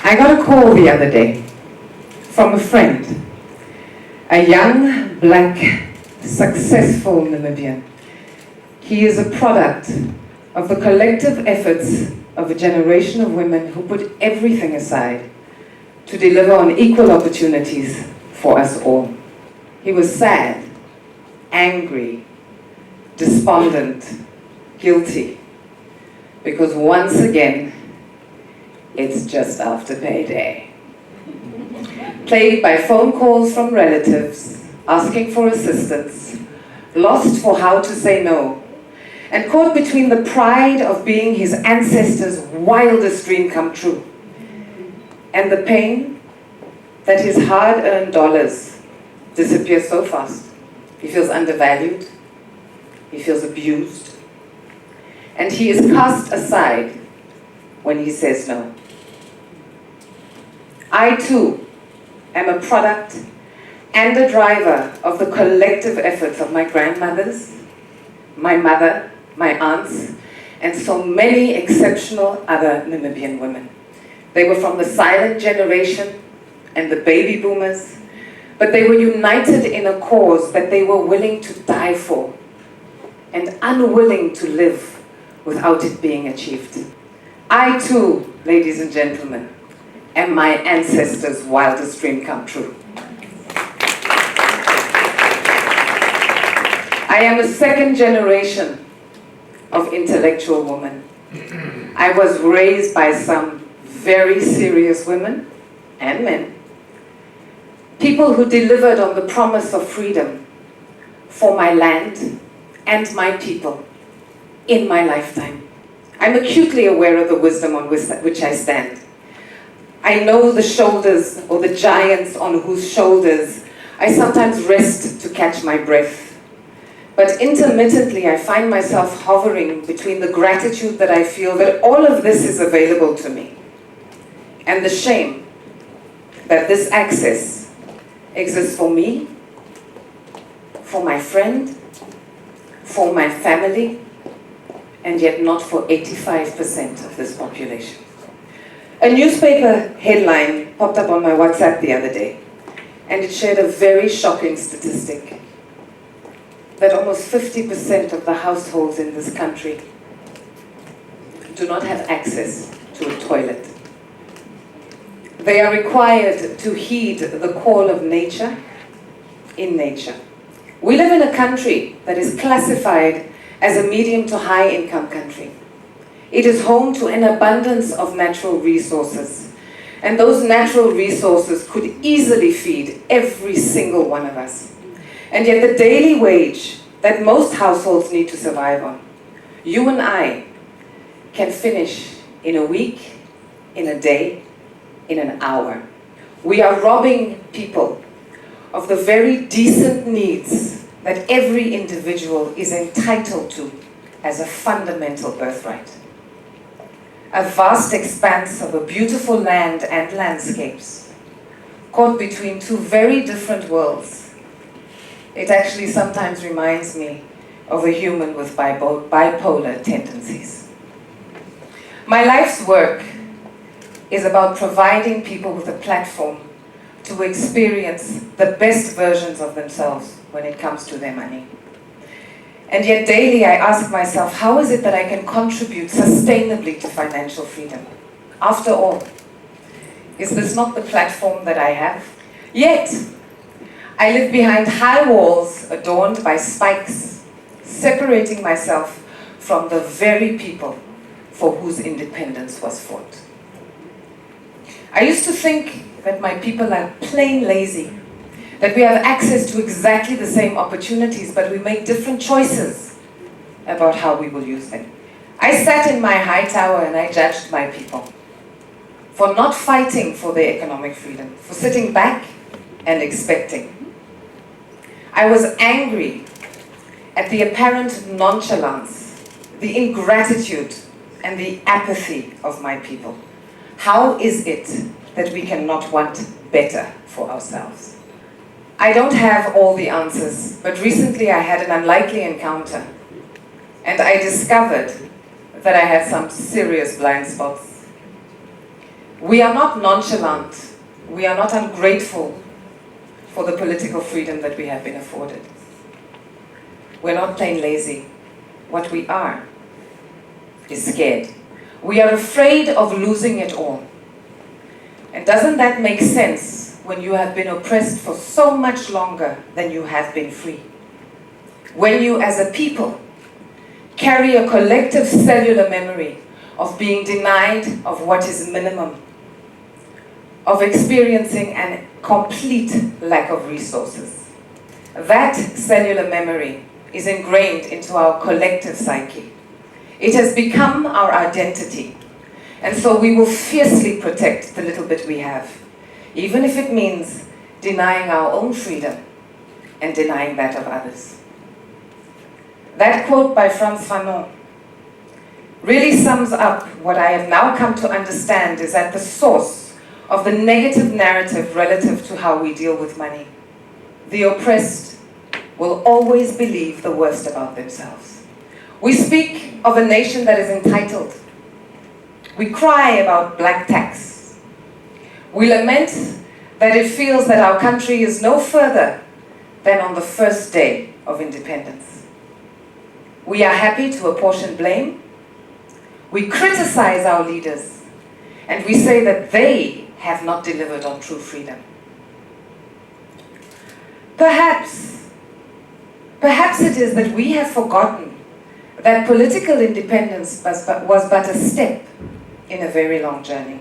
I got a call the other day from a friend, a young, black, successful Namibian. He is a product of the collective efforts of a generation of women who put everything aside to deliver on equal opportunities for us all. He was sad, angry, despondent, guilty, because once again, it's just after payday. Plagued by phone calls from relatives, asking for assistance, lost for how to say no, and caught between the pride of being his ancestors' wildest dream come true, and the pain that his hard-earned dollars disappear so fast. He feels undervalued, he feels abused, and he is cast aside when he says no. I too am a product and a driver of the collective efforts of my grandmothers, my mother, my aunts, and so many exceptional other Namibian women. They were from the silent generation and the baby boomers, but they were united in a cause that they were willing to die for and unwilling to live without it being achieved. I too, ladies and gentlemen, am my ancestors' wildest dream come true. I am a second generation of intellectual woman. I was raised by some very serious women and men, people who delivered on the promise of freedom for my land and my people in my lifetime. I'm acutely aware of the wisdom on which I stand. I know the shoulders or the giants on whose shoulders I sometimes rest to catch my breath. But intermittently I find myself hovering between the gratitude that I feel that all of this is available to me and the shame that this access exists for me, for my friend, for my family, and yet not for 85% of this population. A newspaper headline popped up on my WhatsApp the other day, and it shared a very shocking statistic that almost 50% of the households in this country do not have access to a toilet. They are required to heed the call of nature in nature. We live in a country that is classified as a medium to high income country. It is home to an abundance of natural resources, and those natural resources could easily feed every single one of us. And yet the daily wage that most households need to survive on, you and I can finish in a week, in a day, in an hour. We are robbing people of the very decent needs that every individual is entitled to as a fundamental birthright. A vast expanse of a beautiful land and landscapes, caught between two very different worlds. It actually sometimes reminds me of a human with bipolar tendencies. My life's work is about providing people with a platform to experience the best versions of themselves when it comes to their money. And yet daily I ask myself, how is it that I can contribute sustainably to financial freedom? After all, is this not the platform that I have? Yet, I live behind high walls adorned by spikes, separating myself from the very people for whose independence was fought. I used to think that my people are plain lazy, that we have access to exactly the same opportunities, but we make different choices about how we will use them. I sat in my high tower and I judged my people for not fighting for their economic freedom, for sitting back and expecting. I was angry at the apparent nonchalance, the ingratitude, and the apathy of my people. How is it that we cannot want better for ourselves? I don't have all the answers, but recently I had an unlikely encounter, and I discovered that I had some serious blind spots. We are not nonchalant. We are not ungrateful for the political freedom that we have been afforded. We're not plain lazy. What we are is scared. We are afraid of losing it all. And doesn't that make sense when you have been oppressed for so much longer than you have been free? When you as a people carry a collective cellular memory of being denied of what is minimum, of experiencing a complete lack of resources. That cellular memory is ingrained into our collective psyche. It has become our identity. And so we will fiercely protect the little bit we have, even if it means denying our own freedom and denying that of others. That quote by Frantz Fanon really sums up what I have now come to understand is at the source of the negative narrative relative to how we deal with money. The oppressed will always believe the worst about themselves. We speak of a nation that is entitled. We cry about black tax. We lament that it feels that our country is no further than on the first day of independence. We are happy to apportion blame. We criticize our leaders, and we say that they have not delivered on true freedom. Perhaps it is that we have forgotten that political independence was but a step in a very long journey.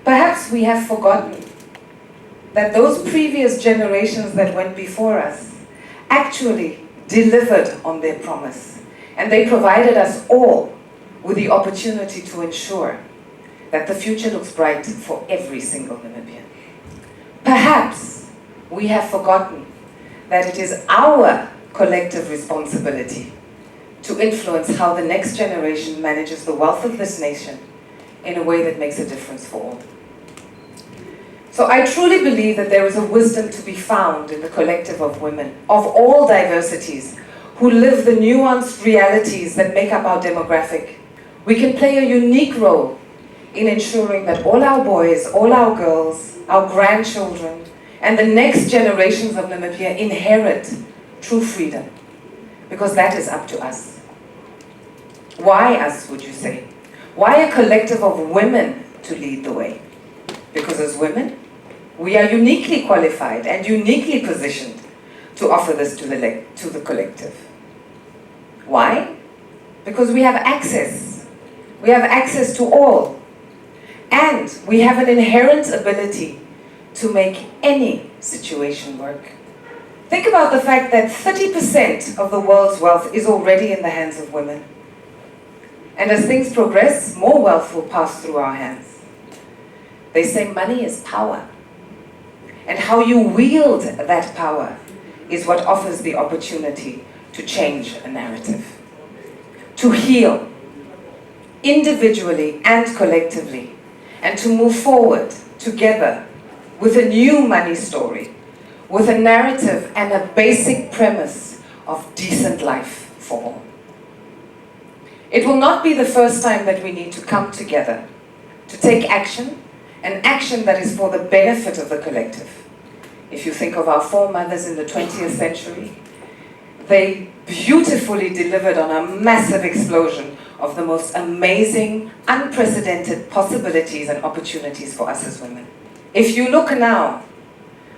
Perhaps we have forgotten that those previous generations that went before us actually delivered on their promise, and they provided us all with the opportunity to ensure that the future looks bright for every single Namibian. Perhaps we have forgotten that it is our collective responsibility to influence how the next generation manages the wealth of this nation in a way that makes a difference for all. So I truly believe that there is a wisdom to be found in the collective of women of all diversities who live the nuanced realities that make up our demographic. We can play a unique role in ensuring that all our boys, all our girls, our grandchildren, and the next generations of Namibia inherit true freedom, because that is up to us. Why us, would you say? Why a collective of women to lead the way? Because as women, we are uniquely qualified and uniquely positioned to offer this to the collective. Why? Because we have access. We have access to all. And we have an inherent ability to make any situation work. Think about the fact that 30% of the world's wealth is already in the hands of women. And as things progress, more wealth will pass through our hands. They say money is power. And how you wield that power is what offers the opportunity to change a narrative. To heal, individually and collectively, and to move forward together with a new money story, with a narrative and a basic premise of decent life for all. It will not be the first time that we need to come together to take action, an action that is for the benefit of the collective. If you think of our foremothers in the 20th century, they beautifully delivered on a massive explosion of the most amazing, unprecedented possibilities and opportunities for us as women. If you look now,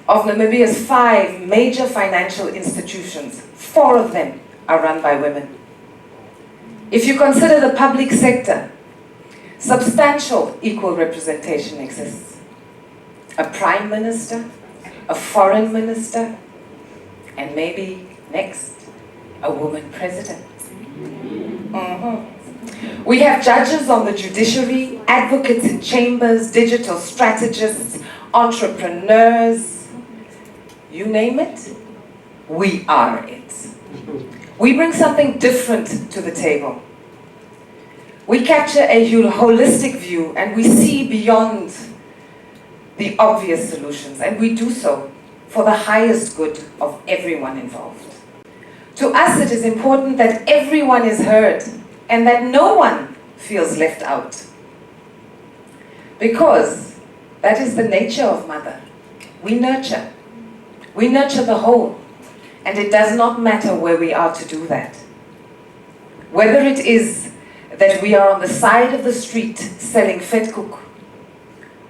of Namibia's 5 major financial institutions, 4 of them are run by women. If you consider the public sector, substantial equal representation exists. A prime minister, a foreign minister, and maybe next, a woman president. We have judges on the judiciary, advocates in chambers, digital strategists, entrepreneurs, you name it, we are it. We bring something different to the table. We capture a holistic view and we see beyond the obvious solutions, and we do so for the highest good of everyone involved. To us, it is important that everyone is heard and that no one feels left out. Because that is the nature of mother. We nurture. We nurture the whole. And it does not matter where we are to do that. Whether it is that we are on the side of the street selling vetkoek,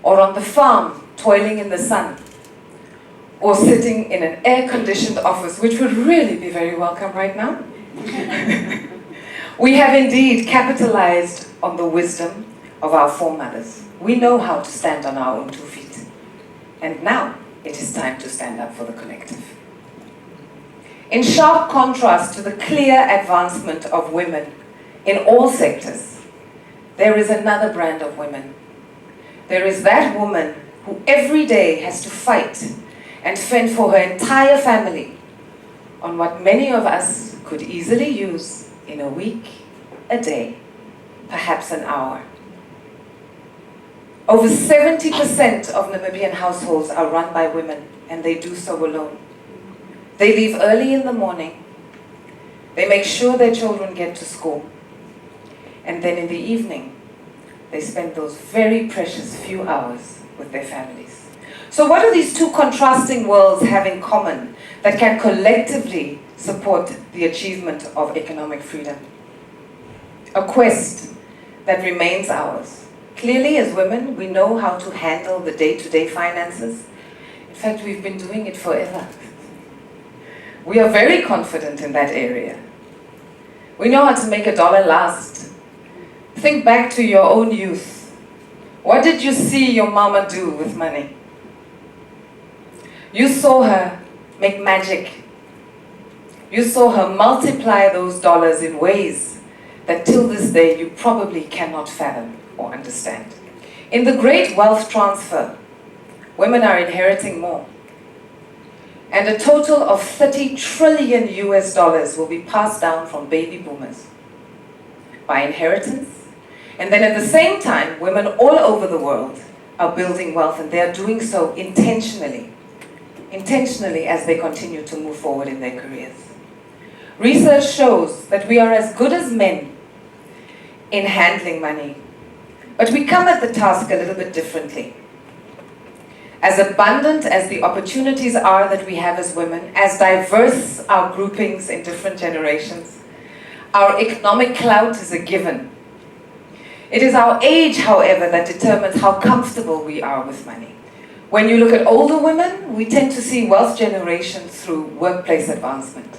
or on the farm toiling in the sun, or sitting in an air-conditioned office, which would really be very welcome right now. We have indeed capitalized on the wisdom of our foremothers. We know how to stand on our own 2 feet. And now it is time to stand up for the collective. In sharp contrast to the clear advancement of women in all sectors, there is another brand of women. There is that woman who every day has to fight and fend for her entire family on what many of us could easily use in a week, a day, perhaps an hour. Over 70% of Namibian households are run by women, and they do so alone. They leave early in the morning, they make sure their children get to school, and then in the evening, they spend those very precious few hours with their families. So what do these two contrasting worlds have in common that can collectively support the achievement of economic freedom? A quest that remains ours. Clearly, as women, we know how to handle the day-to-day finances. In fact, we've been doing it forever. We are very confident in that area. We know how to make $1 last. Think back to your own youth. What did you see your mama do with money? You saw her make magic. You saw her multiply those dollars in ways that till this day you probably cannot fathom or understand. In the great wealth transfer, women are inheriting more. And a total of $30 trillion will be passed down from baby boomers by inheritance. And then at the same time, women all over the world are building wealth, and they are doing so intentionally as they continue to move forward in their careers. Research shows that we are as good as men in handling money, but we come at the task a little bit differently. As abundant as the opportunities are that we have as women, as diverse our groupings in different generations, our economic clout is a given. It is our age, however, that determines how comfortable we are with money. When you look at older women, we tend to see wealth generation through workplace advancement.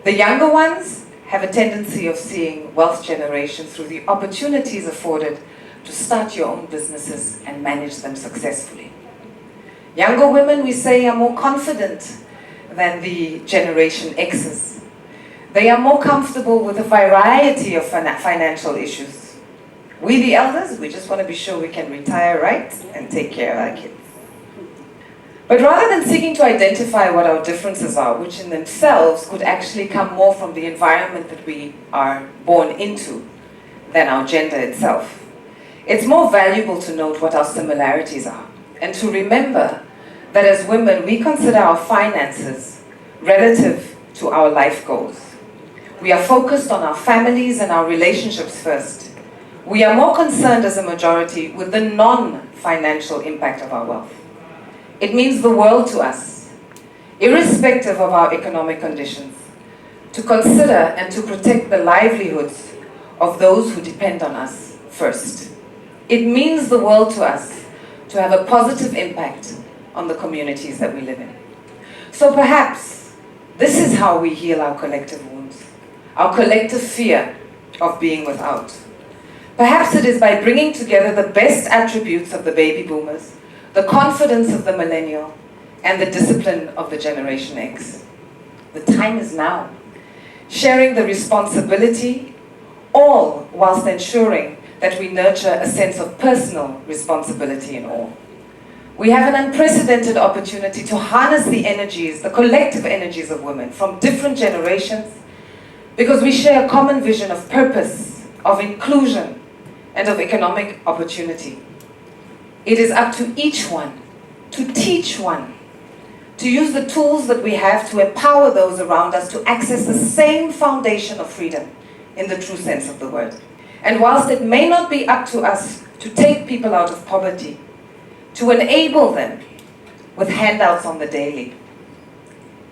The younger ones have a tendency of seeing wealth generation through the opportunities afforded to start your own businesses and manage them successfully. Younger women, we say, are more confident than the Generation X's. They are more comfortable with a variety of financial issues. We, the elders, we just want to be sure we can retire right and take care of our kids. But rather than seeking to identify what our differences are, which in themselves could actually come more from the environment that we are born into than our gender itself, it's more valuable to note what our similarities are, and to remember that as women, we consider our finances relative to our life goals. We are focused on our families and our relationships first. We are more concerned as a majority with the non-financial impact of our wealth. It means the world to us, irrespective of our economic conditions, to consider and to protect the livelihoods of those who depend on us first. It means the world to us to have a positive impact on the communities that we live in. So perhaps this is how we heal our collective wounds, our collective fear of being without. Perhaps it is by bringing together the best attributes of the baby boomers, the confidence of the millennial, and the discipline of the Generation X. The time is now. Sharing the responsibility, all whilst ensuring that we nurture a sense of personal responsibility in all. We have an unprecedented opportunity to harness the energies, the collective energies of women from different generations, because we share a common vision of purpose, of inclusion, and of economic opportunity. It is up to each one to teach one, to use the tools that we have to empower those around us to access the same foundation of freedom in the true sense of the word. And whilst it may not be up to us to take people out of poverty, to enable them with handouts on the daily,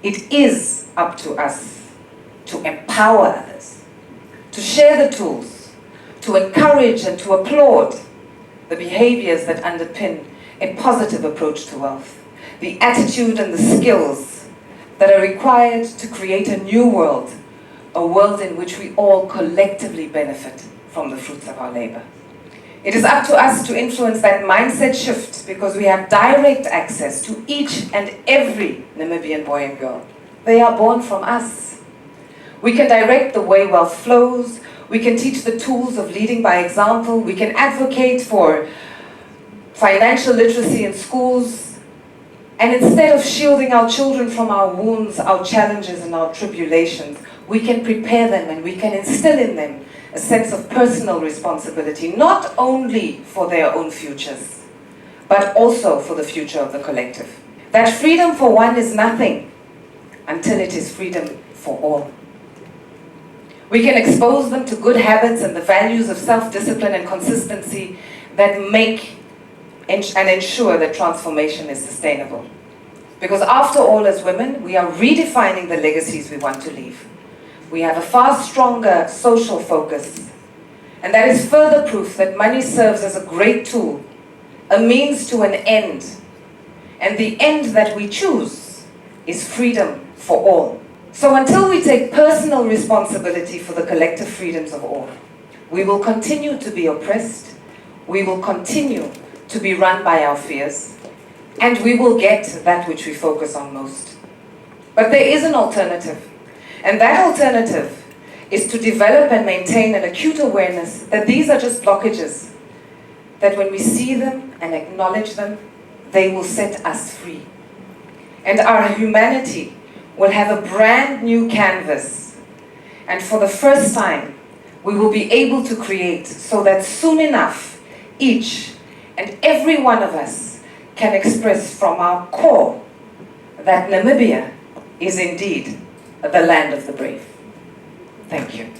it is up to us to empower others, to share the tools, to encourage and to applaud the behaviors that underpin a positive approach to wealth, the attitude and the skills that are required to create a new world, a world in which we all collectively benefit from the fruits of our labor. It is up to us to influence that mindset shift because we have direct access to each and every Namibian boy and girl. They are born from us. We can direct the way wealth flows. We can teach the tools of leading by example. We can advocate for financial literacy in schools. And instead of shielding our children from our wounds, our challenges, and our tribulations, we can prepare them and we can instill in them a sense of personal responsibility, not only for their own futures, but also for the future of the collective. That freedom for one is nothing until it is freedom for all. We can expose them to good habits and the values of self-discipline and consistency that make and ensure that transformation is sustainable. Because after all, as women, we are redefining the legacies we want to leave. We have a far stronger social focus. And that is further proof that money serves as a great tool, a means to an end. And the end that we choose is freedom for all. So until we take personal responsibility for the collective freedoms of all, we will continue to be oppressed, we will continue to be run by our fears, and we will get that which we focus on most. But there is an alternative. And that alternative is to develop and maintain an acute awareness that these are just blockages, that when we see them and acknowledge them, they will set us free. And our humanity will have a brand new canvas. And for the first time, we will be able to create so that soon enough, each and every one of us can express from our core that Namibia is indeed the land of the brave. Thank you.